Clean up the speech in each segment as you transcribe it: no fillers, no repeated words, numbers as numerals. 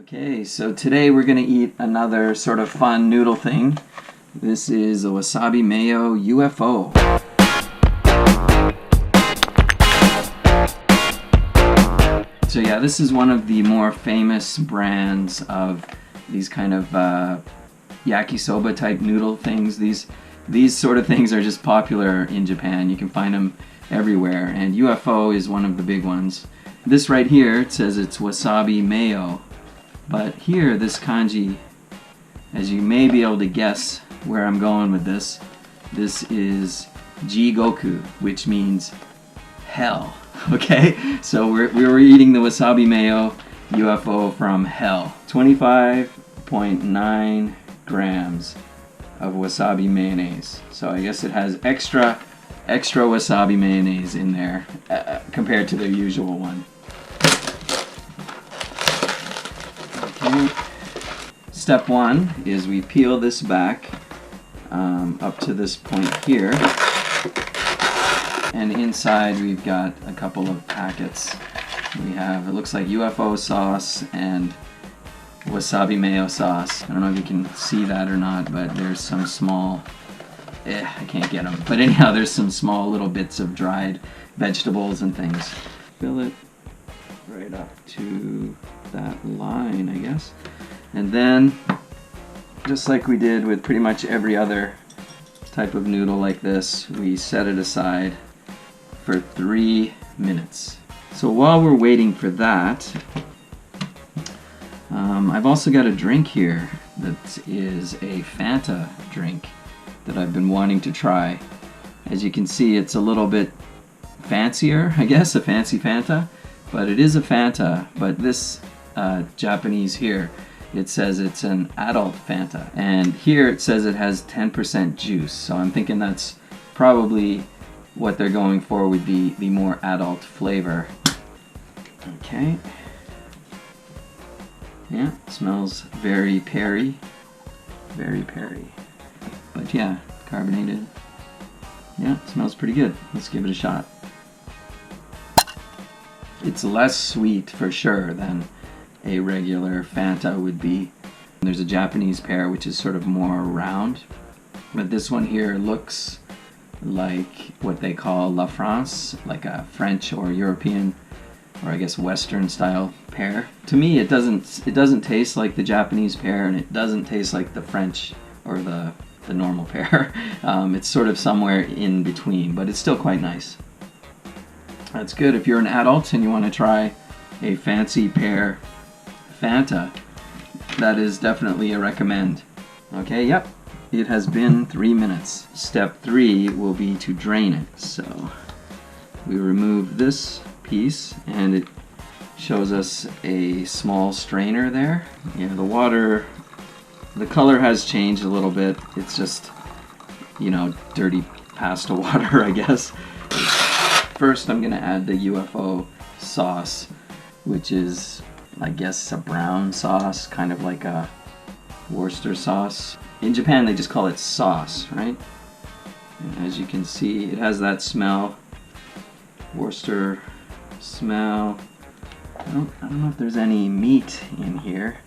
Okay, so today we're going to eat another sort of fun noodle thing. This is a wasabi mayo UFO. So yeah, this is one of the more famous brands of these kind of yakisoba type noodle things. These sort of things are just popular in Japan. You can find them everywhere, and UFO is one of the big ones. This right here, it says it's wasabi mayo. But here, this kanji, as you may be able to guess where I'm going with this is Jigoku, which means hell. Okay? So we were eating the wasabi mayo UFO from hell. 25.9 grams of wasabi mayonnaise. So I guess it has extra wasabi mayonnaise in there compared to the usual one. Okay. Step one is we peel this back up to this point here, and inside we've got a couple of packets. We have, it looks like UFO sauce and wasabi mayo sauce. I don't know if you can see that or not, but there's some small, I can't get them. But anyhow, there's some small little bits of dried vegetables and things. Fill it right up to that line, I guess. And then, just like we did with pretty much every other type of noodle like this, we set it aside for 3 minutes. So while we're waiting for that, I've also got a drink here that is a Fanta drink that I've been wanting to try. As you can see, it's a little bit fancier, I guess, a fancy Fanta, but it is a Fanta. But this Japanese here, it says it's an adult Fanta, and here it says it has 10% juice, so I'm thinking that's probably what they're going for with the more adult flavor. Okay. Yeah, smells very peary. Very peary. But yeah, carbonated. Yeah, smells pretty good. Let's give it a shot. It's less sweet for sure than a regular Fanta would be. There's a Japanese pear which is sort of more round, but this one here looks like what they call La France, like a French or European, or I guess Western style pear. To me, it doesn't taste like the Japanese pear, and it doesn't taste like the French or the normal pear. It's sort of somewhere in between, but it's still quite nice. That's good if you're an adult and you want to try a fancy pear Fanta. That is definitely a recommend. Okay, yep, it has been 3 minutes. Step 3 will be to drain it. So we remove this piece, and it shows us a small strainer there. Yeah, the water, the color has changed a little bit. It's just, you know, dirty pasta water, I guess. First, I'm gonna add the UFO sauce, which is, I guess, a brown sauce, kind of like a Worcester sauce. In Japan, they just call it sauce, right? And as you can see, it has that smell, Worcester smell. I don't know if there's any meat in here,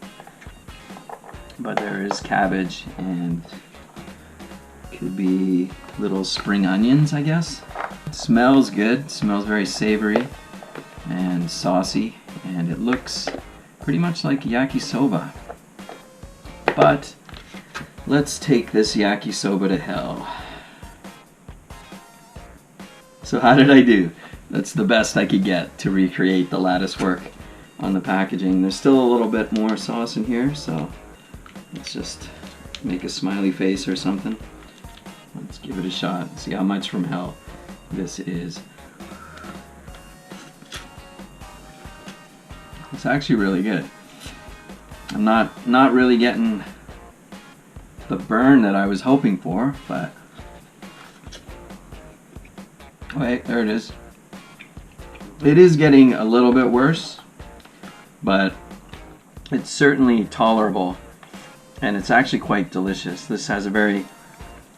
but there is cabbage and could be little spring onions, I guess. It smells good, smells very savory and saucy, and it looks pretty much like yakisoba. But let's take this yakisoba to hell. So how did I do? That's the best I could get to recreate the lattice work on the packaging. There's still a little bit more sauce in here, so let's just make a smiley face or something. Let's give it a shot, see how much from hell this is. It's actually really good. I'm not really getting the burn that I was hoping for, but wait, there it is. It is getting a little bit worse, but it's certainly tolerable, and it's actually quite delicious. This has a very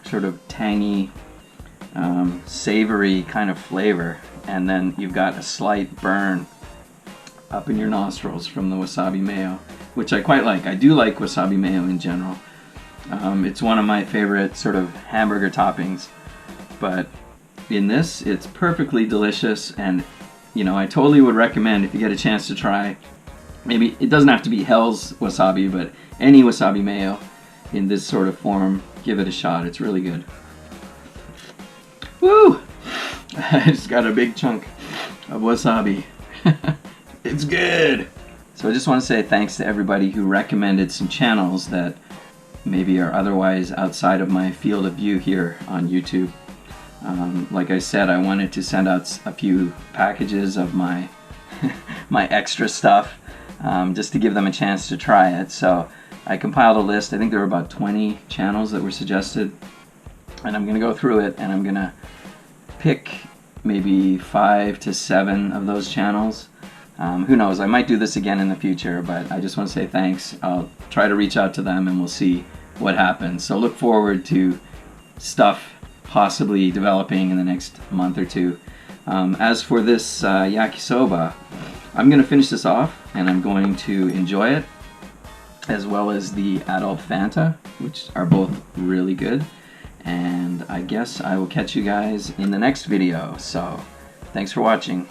sort of tangy, savory kind of flavor, and then you've got a slight burn up in your nostrils from the wasabi mayo, which I quite like. I do like wasabi mayo in general. It's one of my favorite sort of hamburger toppings, but in this, it's perfectly delicious, and you know, I totally would recommend if you get a chance to try. Maybe it doesn't have to be Hell's wasabi, but any wasabi mayo in this sort of form, give it a shot. It's really good. Woo! I just got a big chunk of wasabi. It's good! So I just want to say thanks to everybody who recommended some channels that maybe are otherwise outside of my field of view here on YouTube. Like I said, I wanted to send out a few packages of my my extra stuff just to give them a chance to try it. So I compiled a list. I think there were about 20 channels that were suggested, and I'm going to go through it, and I'm going to pick maybe 5 to 7 of those channels. Who knows, I might do this again in the future, but I just want to say thanks. I'll try to reach out to them and we'll see what happens. So look forward to stuff possibly developing in the next month or two. As for this yakisoba, I'm going to finish this off and I'm going to enjoy it, as well as the adult Fanta, which are both really good. And I guess I will catch you guys in the next video. So thanks for watching.